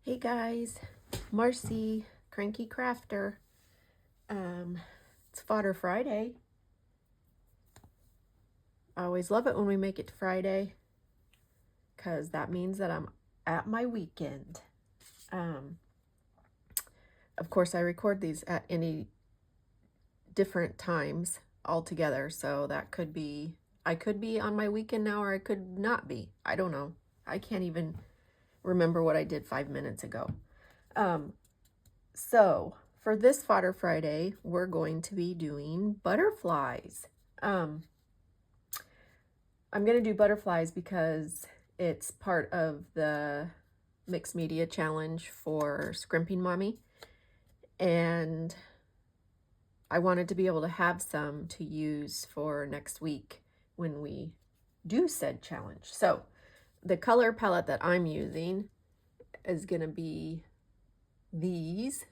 Hey guys, Marcy, Cranky Crafter. It's Fodder Friday. I always love it when we make it to Friday because that means that I'm at my weekend. Of course, I record these at any different times altogether, so that could be, I could be on my weekend now or I could not be. I don't know. I can't even remember what I did 5 minutes ago. So for this Fodder Friday, we're going to be doing butterflies. I'm going to do butterflies because it's part of the mixed media challenge for Scrimping Mommy. And I wanted to be able to have some to use for next week when we do said challenge. So the color palette that I'm using is going to be these.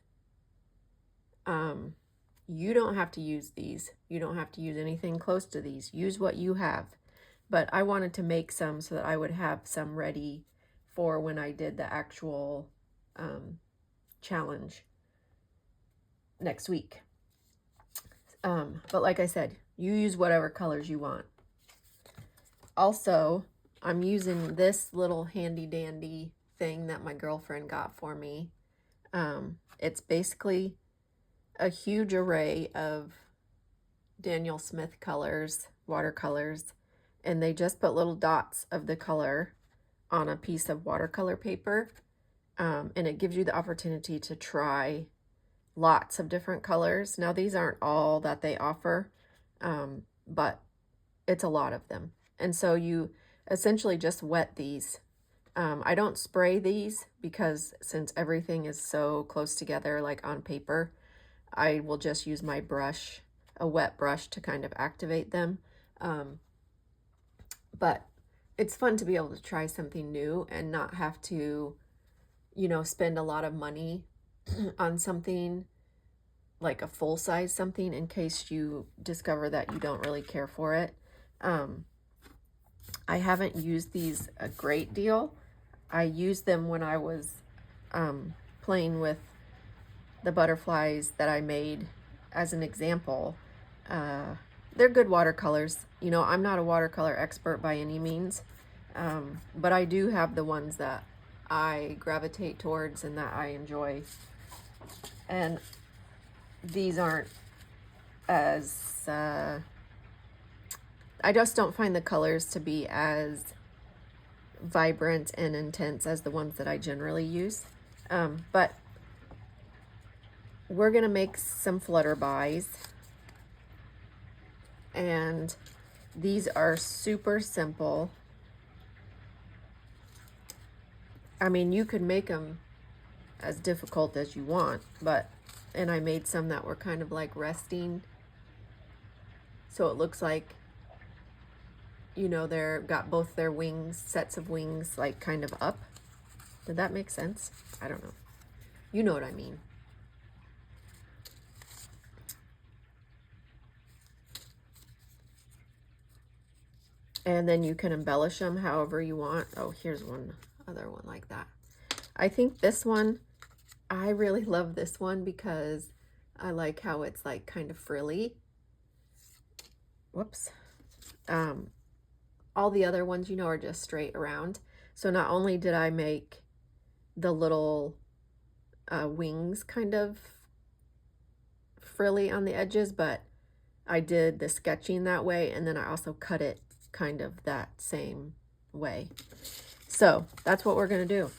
You don't have to use these. You don't have to use anything close to these. Use what you have. But I wanted to make some so that I would have some ready for when I did the actual challenge next week. But like I said, you use whatever colors you want. Also, I'm using this little handy dandy thing that my girlfriend got for me. It's basically a huge array of Daniel Smith colors, watercolors, and they just put little dots of the color on a piece of watercolor paper, and it gives you the opportunity to try lots of different colors. Now these aren't all that they offer, but it's a lot of them, and so you essentially just wet these. I don't spray these because since everything is so close together like on paper, I will just use my brush, a wet brush, to kind of activate them. But it's fun to be able to try something new and not have to, spend a lot of money on something like a full size something in case you discover that you don't really care for it. I haven't used these a great deal. I used them when I was playing with the butterflies that I made as an example. They're good watercolors. I'm not a watercolor expert by any means, but I do have the ones that I gravitate towards and that I enjoy. And these aren't as, I just don't find the colors to be as vibrant and intense as the ones that I generally use. But we're going to make some flutterbies. And these are super simple. I mean, you could make them as difficult as you want, and I made some that were kind of like resting. So it looks like, they're got both their wings, sets of wings, like kind of up. Did that make sense? I don't know. You know what I mean. And then you can embellish them however you want. Oh, here's one other one like that. I think this one, I really love this one because I like how it's like kind of frilly. Whoops. All the other ones, are just straight around. So not only did I make the little wings kind of frilly on the edges, but I did the sketching that way, and then I also cut it kind of that same way. So that's what we're going to do.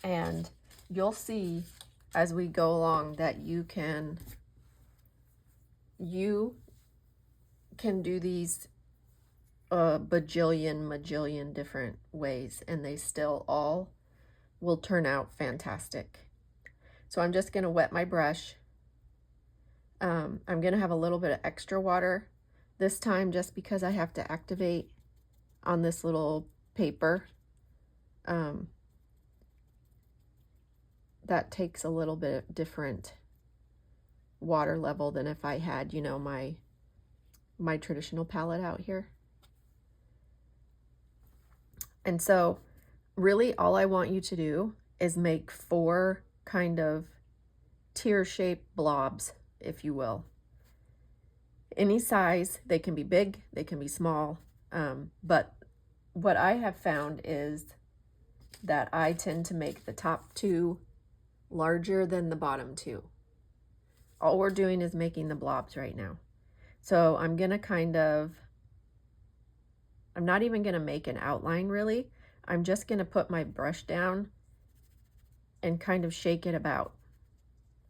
And you'll see as we go along that you can do these majillion different ways, and they still all will turn out fantastic. So I'm just going to wet my brush. I'm going to have a little bit of extra water this time just because I have to activate on this little paper. That takes a little bit different water level than if I had, my traditional palette out here. And so really all I want you to do is make 4 kind of tear-shaped blobs, if you will. Any size, they can be big, they can be small, but what I have found is that I tend to make the top 2 larger than the bottom 2. All we're doing is making the blobs right now. So I'm gonna I'm not even gonna make an outline really. I'm just gonna put my brush down and kind of shake it about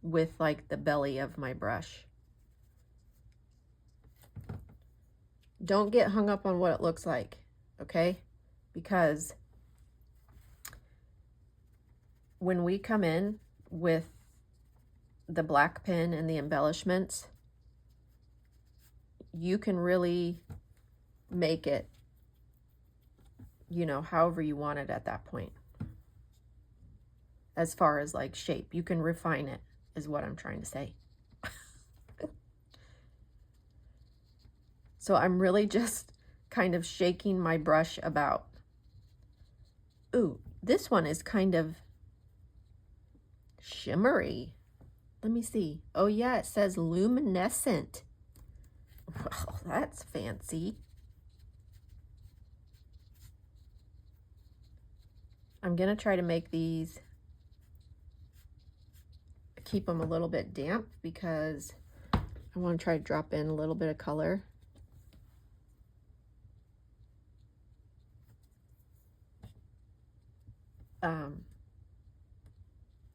with like the belly of my brush. Don't get hung up on what it looks like, okay? Because when we come in with the black pen and the embellishments, you can really make it, you know, however you want it at that point. As far as like shape, you can refine it, is what I'm trying to say. So I'm really just kind of shaking my brush about. Ooh, this one is kind of shimmery. Let me see. Oh yeah, it says luminescent. Well, that's fancy. I'm gonna try to make these, keep them a little bit damp because I want to try to drop in a little bit of color.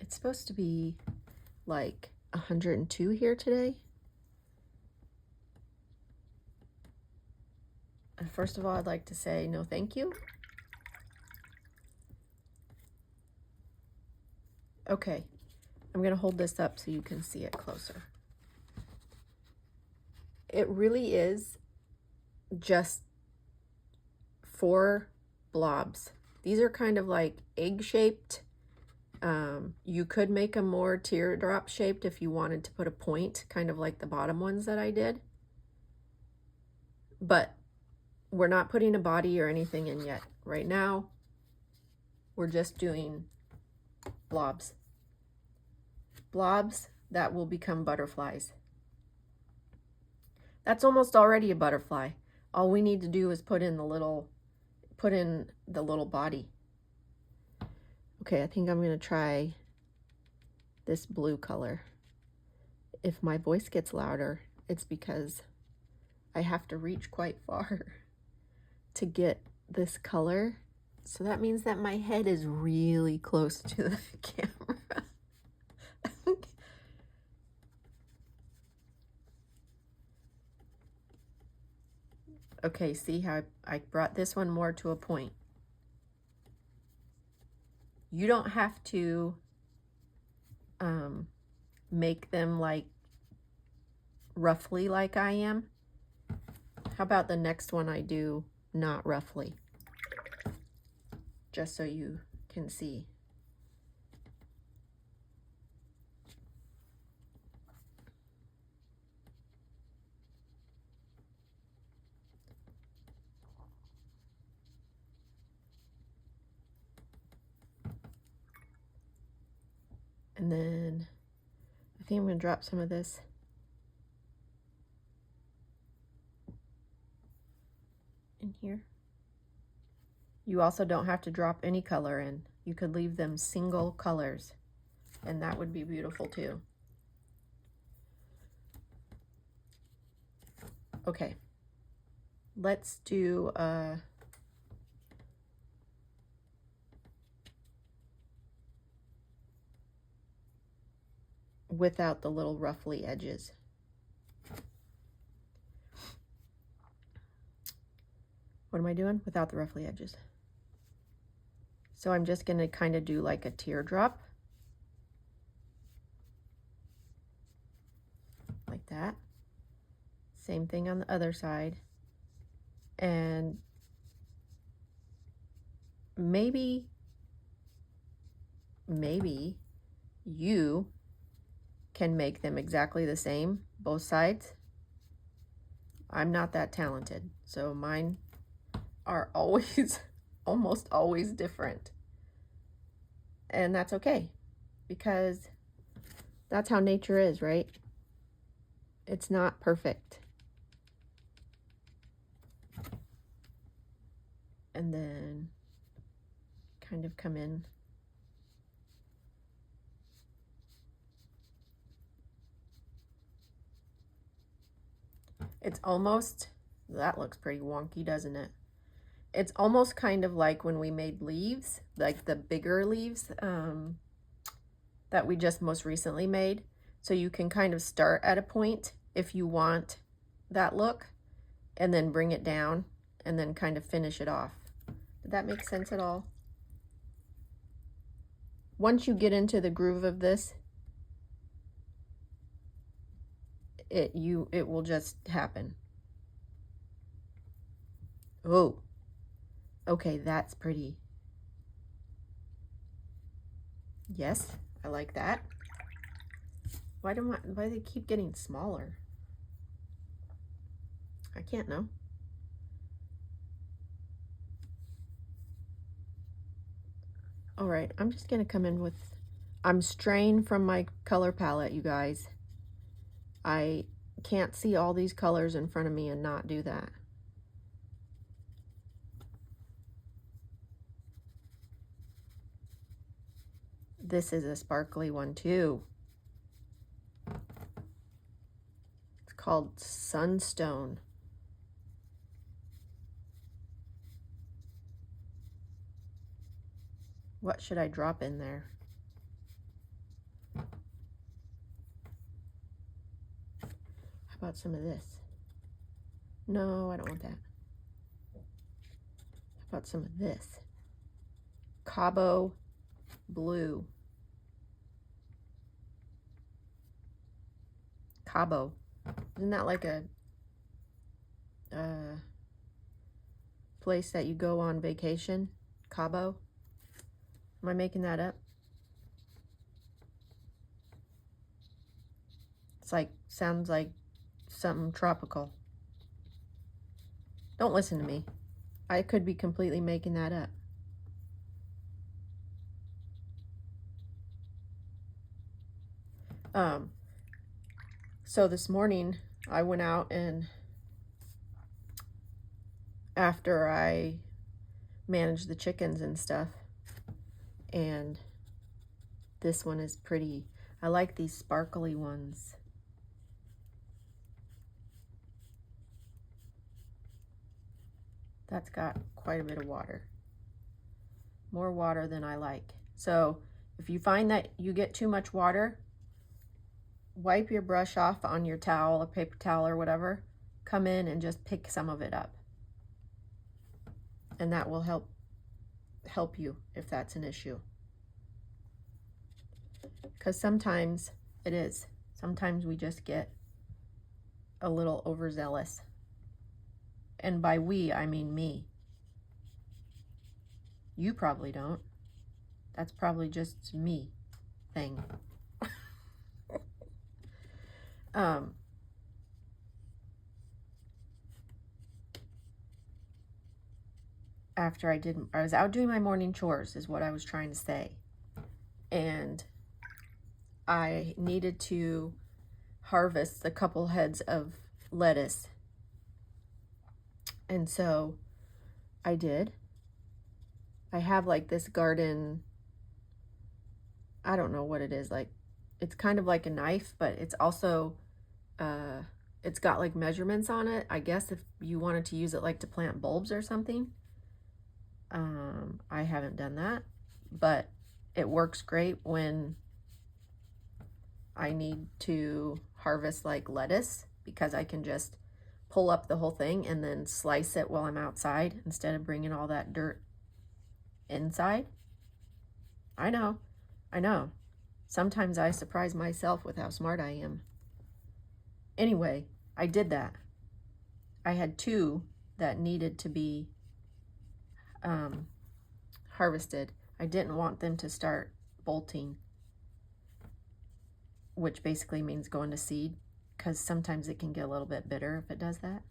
It's supposed to be like 102 here today. First of all, I'd like to say no thank you. Okay, I'm gonna hold this up so you can see it closer. It really is just 4 blobs. These are kind of like egg-shaped. You could make them more teardrop shaped if you wanted to put a point, kind of like the bottom ones that I did. But we're not putting a body or anything in yet. Right now, we're just doing blobs. Blobs that will become butterflies. That's almost already a butterfly. All we need to do is put in the little body. Okay, I think I'm gonna try this blue color. If my voice gets louder, it's because I have to reach quite far to get this color. So that means that my head is really close to the camera. Okay, see how I brought this one more to a point. You don't have to make them like roughly like I am. How about the next one I do not roughly? Just so you can see. And then I think I'm going to drop some of this in here. You also don't have to drop any color in. You could leave them single colors, and that would be beautiful too. Okay, let's do without the little ruffly edges. What am I doing? Without the ruffly edges. So I'm just going to kind of do like a teardrop. Like that. Same thing on the other side. And maybe you can make them exactly the same, both sides. I'm not that talented, so mine are always, almost always different. And that's okay, because that's how nature is, right? It's not perfect. And then kind of come in. It's almost, that looks pretty wonky, doesn't it? It's almost kind of like when we made leaves, like the bigger leaves that we just most recently made. So you can kind of start at a point if you want that look, and then bring it down, and then kind of finish it off. Did that make sense at all? Once you get into the groove of this, it will just happen. Oh, okay, that's pretty. Yes, I like that. Why do they keep getting smaller? I can't know. All right, I'm just gonna come in with, I'm straying from my color palette, you guys. I can't see all these colors in front of me and not do that. This is a sparkly one too. It's called Sunstone. What should I drop in there? How about some of this? No, I don't want that. How about some of this? Cabo blue. Cabo. Isn't that like a place that you go on vacation? Cabo? Am I making that up? It's like, sounds like something tropical. Don't listen to me. I could be completely making that up. So this morning I went out, and after I managed the chickens and stuff, and this one is pretty. I like these sparkly ones. That's got quite a bit of water. More water than I like. So if you find that you get too much water, wipe your brush off on your towel, a paper towel or whatever. Come in and just pick some of it up. And that will help you if that's an issue. Because sometimes it is. Sometimes we just get a little overzealous. And by we, I mean me. You probably don't. That's probably just me thing. After I was out doing my morning chores is what I was trying to say. And I needed to harvest a couple heads of lettuce. And so I did. I have like this garden, I don't know what it is, like it's kind of like a knife, but it's also it's got like measurements on it. I guess if you wanted to use it like to plant bulbs or something. I haven't done that, but it works great when I need to harvest like lettuce, because I can just pull up the whole thing and then slice it while I'm outside instead of bringing all that dirt inside. I know. Sometimes I surprise myself with how smart I am. Anyway, I did that. I had two that needed to be harvested. I didn't want them to start bolting, which basically means going to seed, because sometimes it can get a little bit bitter if it does that.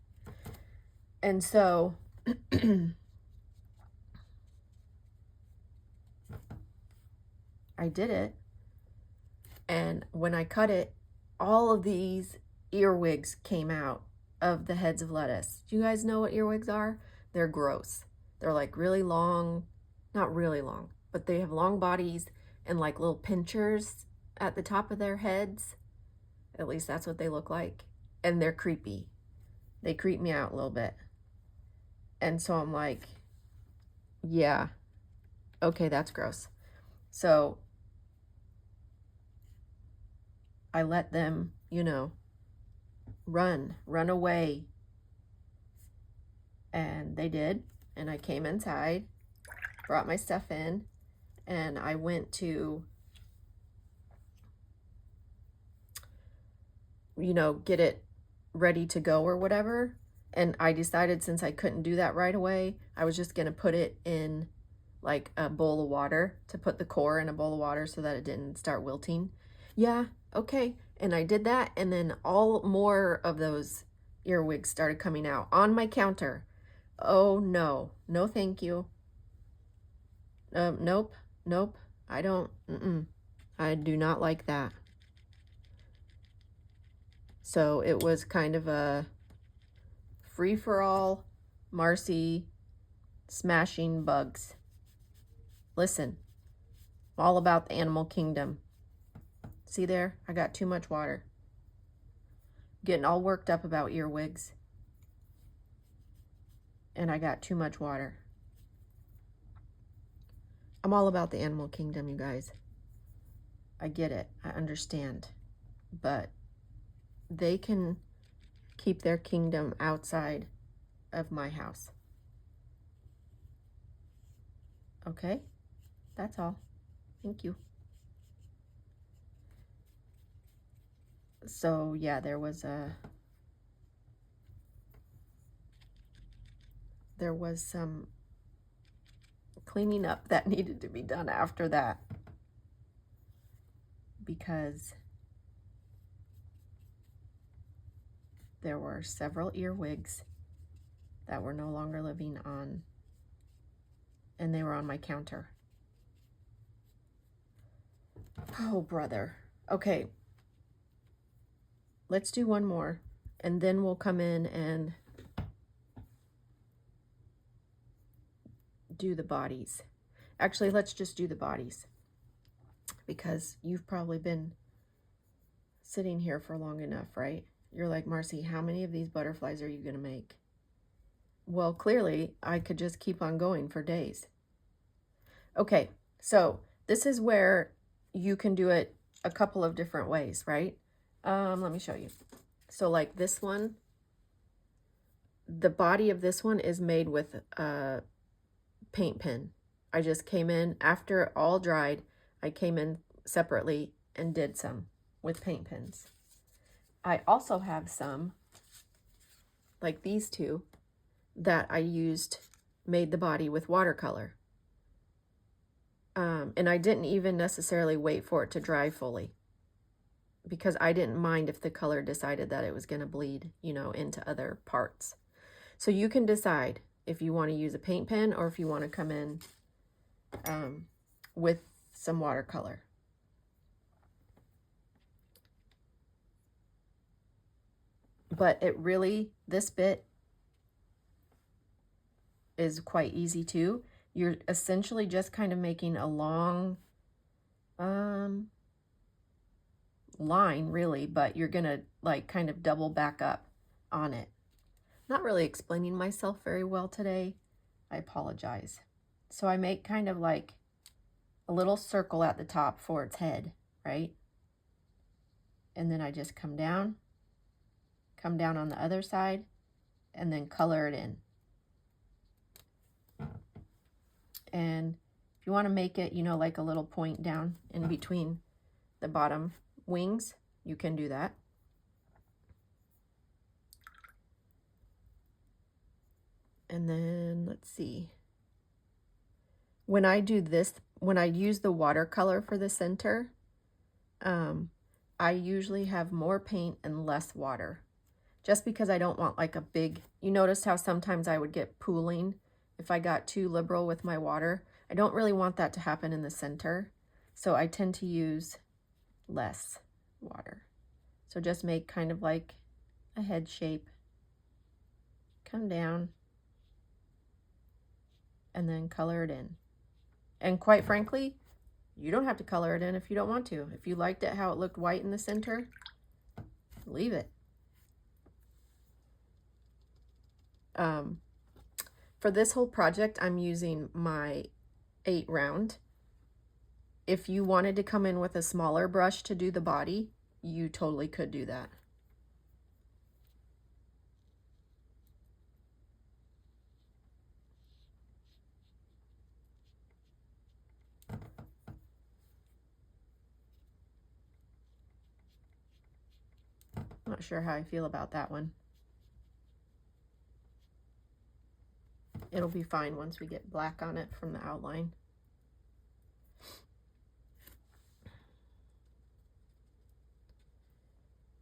And so I did it. And when I cut it, all of these earwigs came out of the heads of lettuce. Do you guys know what earwigs are? They're gross. They're like really long, not really long, but they have long bodies and like little pinchers at the top of their heads. At least that's what they look like. And they're creepy. They creep me out a little bit. And so I'm like, yeah, okay, that's gross. So I let them, you know, run away. And they did. And I came inside, brought my stuff in, and I went to, you know, get it ready to go or whatever. And I decided since I couldn't do that right away, I was just going to put it in like a bowl of water, to put the core in a bowl of water so that it didn't start wilting. Yeah, okay. And I did that, and then all more of those earwigs started coming out on my counter. Oh no, no thank you. Nope, nope, I don't, I do not like that. So it was kind of a free-for-all, Marcy smashing bugs. Listen, I'm all about the animal kingdom. See there? I got too much water. Getting all worked up about earwigs. And I got too much water. I'm all about the animal kingdom, you guys. I get it. I understand. But they can keep their kingdom outside of my house. Okay? That's all. Thank you. So, yeah, there was some cleaning up that needed to be done after that, because there were several earwigs that were no longer living on, and they were on my counter. Oh, brother. Okay. Let's do one more, and then we'll come in and do the bodies. Actually, let's just do the bodies, because you've probably been sitting here for long enough, right? You're like, Marcy, how many of these butterflies are you going to make? Well, clearly, I could just keep on going for days. Okay, so this is where you can do it a couple of different ways, right? Let me show you. So like this one, the body of this one is made with a paint pen. I just came in, after it all dried, I came in separately and did some with paint pens. I also have some, like these two, that I made the body with watercolor. And I didn't even necessarily wait for it to dry fully, because I didn't mind if the color decided that it was going to bleed, you know, into other parts. So you can decide if you want to use a paint pen or if you want to come in with some watercolor. But it really, this bit is quite easy too. You're essentially just kind of making a long line, really, but you're gonna like kind of double back up on it. Not really explaining myself very well today. I apologize. So I make kind of like a little circle at the top for its head, right? And then I just come down on the other side, and then color it in. And if you want to make it, you know, like a little point down in between the bottom wings, you can do that. And then let's see. When I do this, when I use the watercolor for the center, I usually have more paint and less water, just because I don't want like a big, you noticed how sometimes I would get pooling if I got too liberal with my water. I don't really want that to happen in the center. So I tend to use less water. So just make kind of like a head shape, come down, and then color it in. And quite frankly, you don't have to color it in if you don't want to. If you liked it how it looked white in the center, leave it. For this whole project, I'm using my 8 round. If you wanted to come in with a smaller brush to do the body, you totally could do that. Not sure how I feel about that one. It'll be fine once we get black on it from the outline.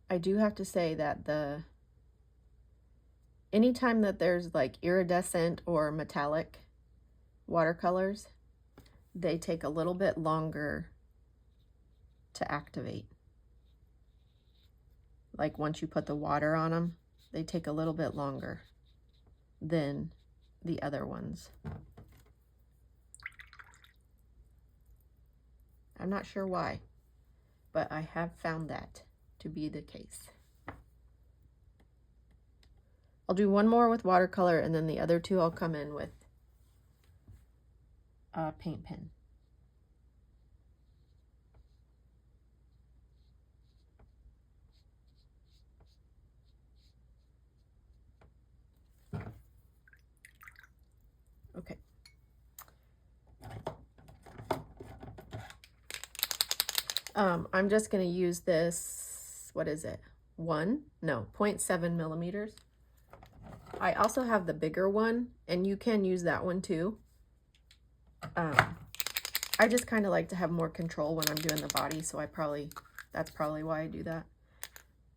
I do have to say that anytime that there's like iridescent or metallic watercolors, they take a little bit longer to activate. Like once you put the water on them, they take a little bit longer than the other ones. I'm not sure why, but I have found that to be the case. I'll do one more with watercolor, and then the other 2 I'll come in with a paint pen. Okay. I'm just going to use this, what is it? 0.7 millimeters. I also have the bigger one, and you can use that one too. I just kind of like to have more control when I'm doing the body, so that's probably why I do that.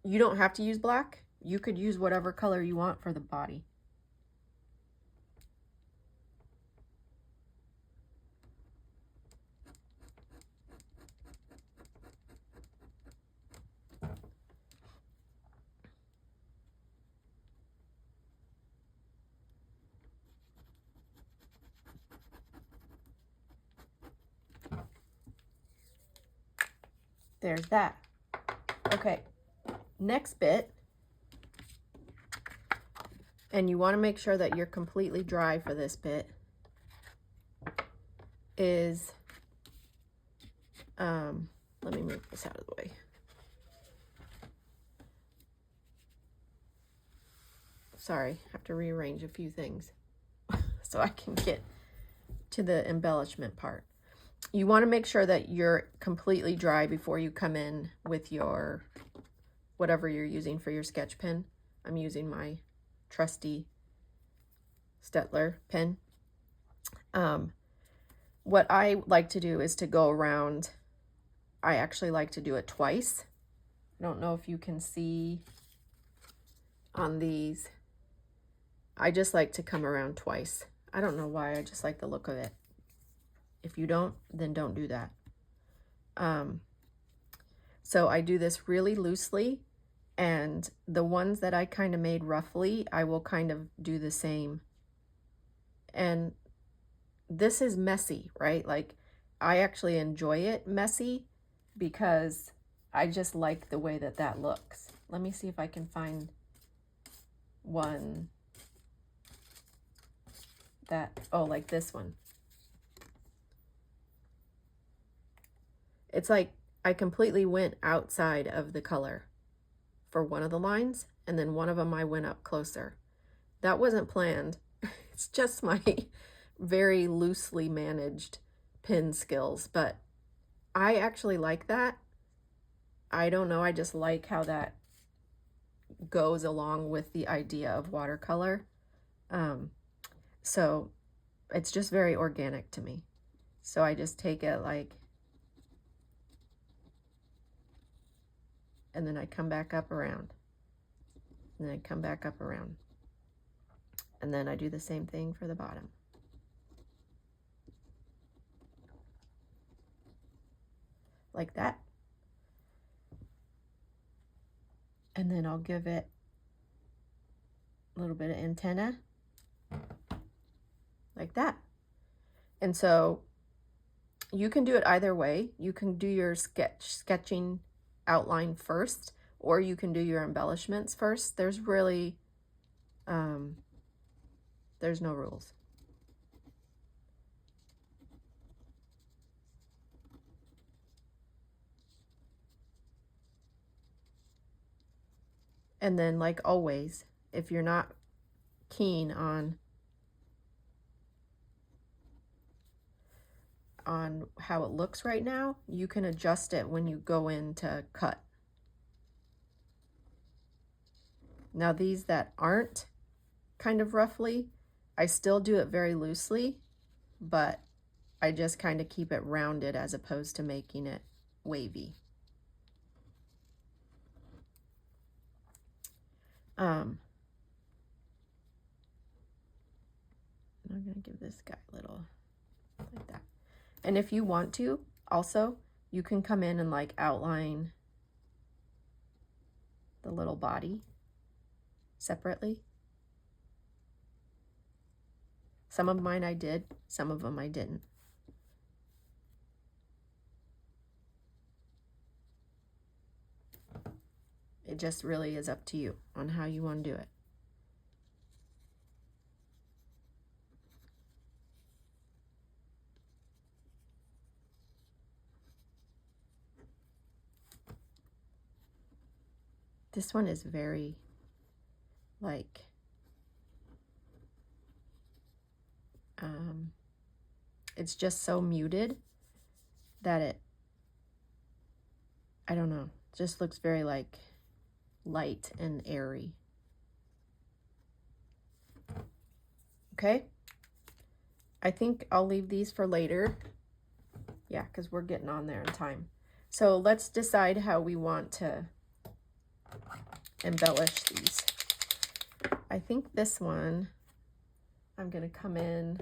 You don't have to use black. You could use whatever color you want for the body. There's that. Okay, next bit, and you want to make sure that you're completely dry for this bit, is, let me move this out of the way. Sorry, I have to rearrange a few things so I can get to the embellishment part. You want to make sure that you're completely dry before you come in with your, whatever you're using for your sketch pen. I'm using my trusty Stettler pen. What I like to do is to go around. I actually like to do it twice. I don't know if you can see on these. I just like to come around twice. I don't know why, I just like the look of it. If you don't, then don't do that. So I do this really loosely, and the ones that I kind of made roughly, I will kind of do the same. And this is messy, right? Like, I actually enjoy it messy because I just like the way that that looks. Let me see if I can find one that, oh, like this one. It's like I completely went outside of the color for one of the lines, and then one of them I went up closer. That wasn't planned. It's just my very loosely managed pen skills, but I actually like that. I don't know, I just like how that goes along with the idea of watercolor. So it's just very organic to me. So I just take it like, and then I come back up around, and then I come back up around, and then I do the same thing for the bottom. like that. And then I'll give it a little bit of antenna, like that. And so you can do it either way. You can do your sketching outline first, or you can do your embellishments first. There's really, there's no rules. And then, like always, if you're not keen on how it looks right now, you can adjust it when you go in to cut. Now these that aren't kind of roughly, I still do it very loosely, but I just kind of keep it rounded as opposed to making it wavy. I'm gonna give this guy a little like that. And if you want to, also, you can come in and like outline the little body separately. Some of mine I did, some of them I didn't. It just really is up to you on how you want to do it. This one is very, like, it's just so muted that it, I don't know, just looks very like light and airy. Okay, I think I'll leave these for later. Yeah, because we're getting on there in time. So let's decide how we want to embellish these. I think this one, I'm gonna come in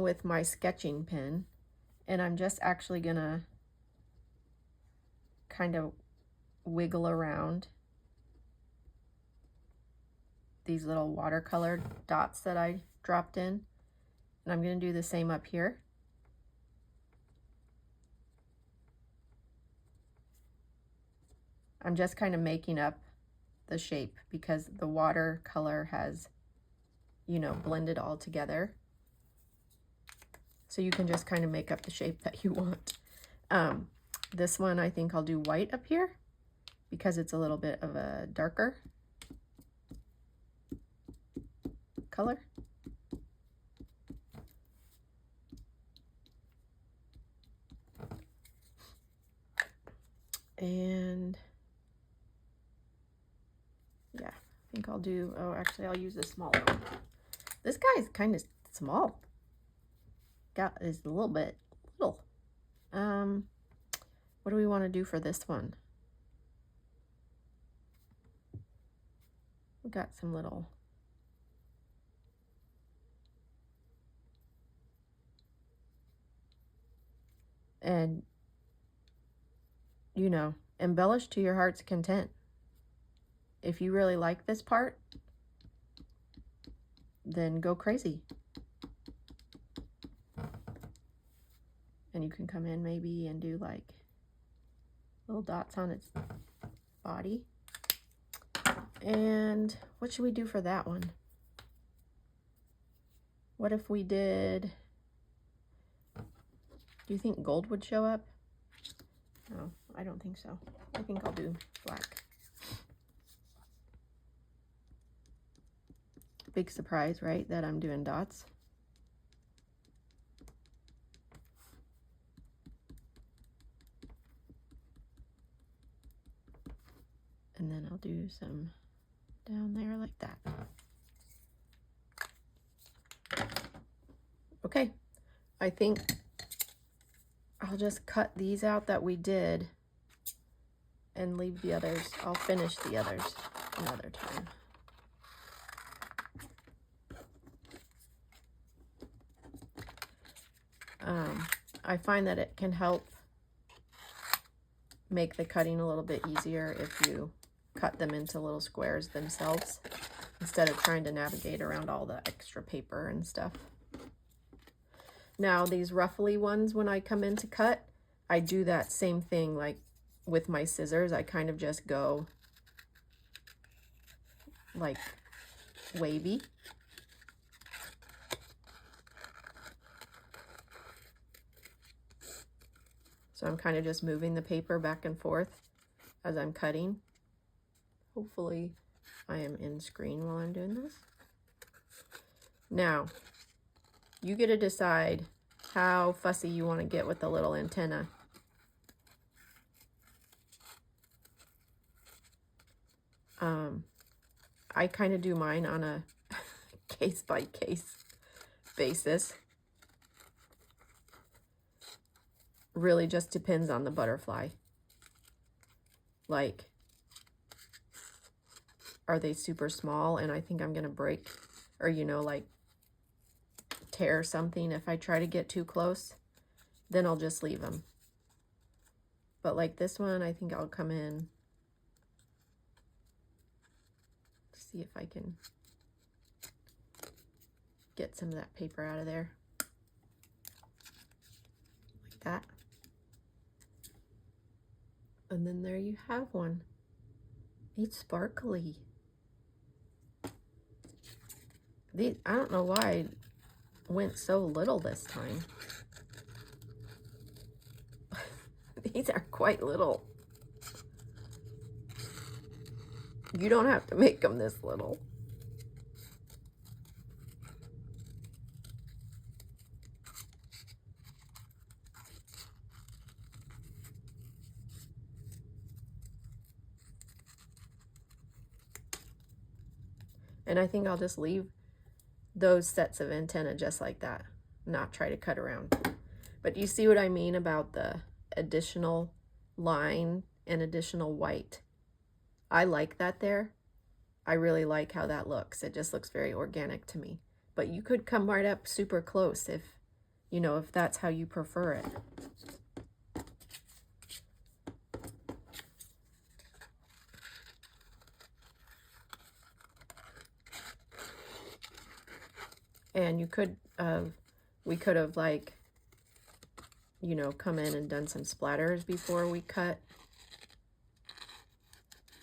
with my sketching pen, and I'm just actually gonna kind of wiggle around these little watercolor dots that I dropped in. And I'm gonna do the same up here. I'm just kind of making up the shape because the watercolor has, you know, blended all together. So you can just kind of make up the shape that you want. This one, I think I'll do white up here because it's a little bit of a darker color. And yeah, I think I'll do, oh, actually I'll use the smaller one. This guy is kind of small. Is a little bit little. What do we want to do for this one? We got some little, and you know, embellish to your heart's content. If you really like this part, then go crazy. And you can come in maybe and do like little dots on its body. And what should we do for that one? What if we did, do you think gold would show up? No, I don't think so. I think I'll do black. Big surprise, right? That I'm doing dots. And then I'll do some down there like that. Okay, I think I'll just cut these out that we did and leave the others. I'll finish the others another time. I find that it can help make the cutting a little bit easier if you cut them into little squares themselves instead of trying to navigate around all the extra paper and stuff. Now these ruffly ones, when I come in to cut, I do that same thing like with my scissors. I kind of just go like wavy. So I'm kind of just moving the paper back and forth as I'm cutting. Hopefully I am in screen while I'm doing this. Now, you get to decide how fussy you want to get with the little antenna. I kind of do mine on a case-by-case basis. Really just depends on the butterfly. Like, are they super small and I think I'm gonna break, or you know, like tear something if I try to get too close, then I'll just leave them. But like this one, I think I'll come in, see if I can get some of that paper out of there, like that. And then there you have one. It's sparkly. These, I don't know why I went so little this time. These are quite little. You don't have to make them this little. And I think I'll just leave those sets of antenna just like that, not try to cut around. But you see what I mean about the additional line and additional white? I like that there. I really like how that looks. It just looks very organic to me. But you could come right up super close if, you know, if that's how you prefer it. And you could, we could have like, you know, come in and done some splatters before we cut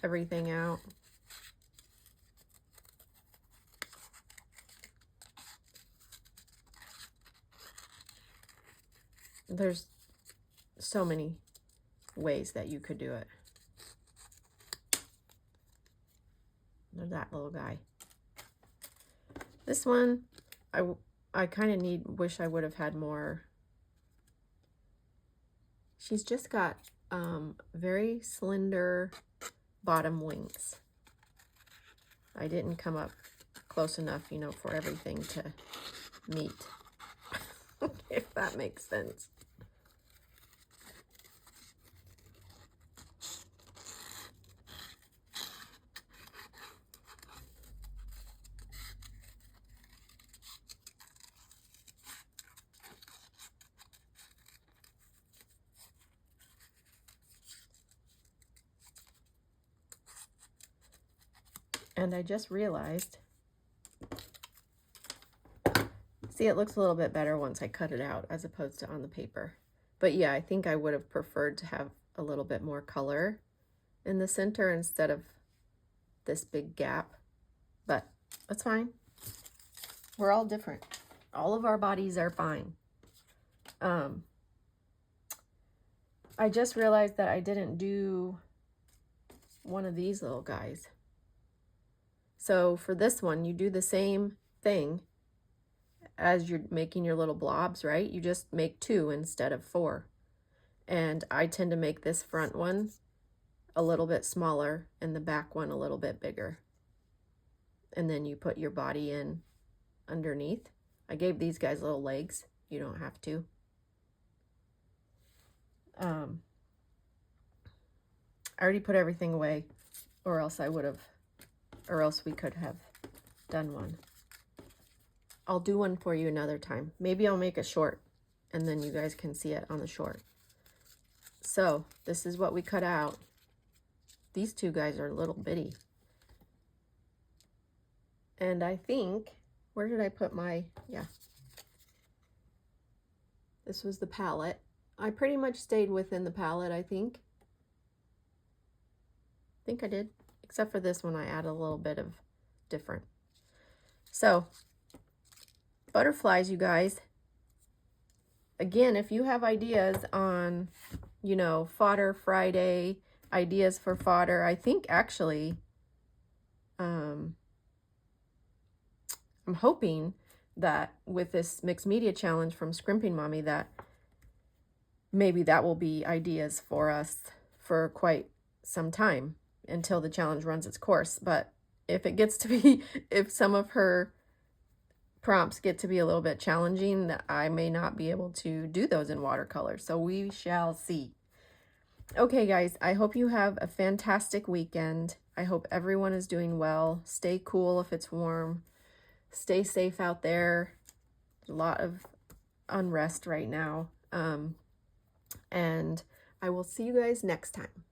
everything out. There's so many ways that you could do it. There's that little guy. This one, I kind of wish I would have had more. She's just got very slender bottom wings. I didn't come up close enough, you know, for everything to meet, if that makes sense. And I just realized, see, it looks a little bit better once I cut it out as opposed to on the paper. But yeah, I think I would have preferred to have a little bit more color in the center instead of this big gap. But that's fine. We're all different. All of our bodies are fine. I just realized that I didn't do one of these little guys. So for this one, you do the same thing as you're making your little blobs, right? You just make 2 instead of 4. And I tend to make this front one a little bit smaller and the back one a little bit bigger. And then you put your body in underneath. I gave these guys little legs. You don't have to. I already put everything away, or else we could have done one. I'll do one for you another time. Maybe I'll make a short and then you guys can see it on the short. So this is what we cut out. These two guys are little bitty. And I think, where did I put my, yeah. This was the palette. I pretty much stayed within the palette, I think. I did. Except for this one, I added a little bit of different. So, butterflies, you guys. Again, if you have ideas on, you know, Fodder Friday, ideas for fodder, I think actually, I'm hoping that with this mixed media challenge from Scrimping Mommy, that maybe that will be ideas for us for quite some time until the challenge runs its course. But if it gets to be, if some of her prompts get to be a little bit challenging, I may not be able to do those in watercolor. So we shall see. Okay, guys, I hope you have a fantastic weekend. I hope everyone is doing well. Stay cool if it's warm. Stay safe out there. A lot of unrest right now. And I will see you guys next time.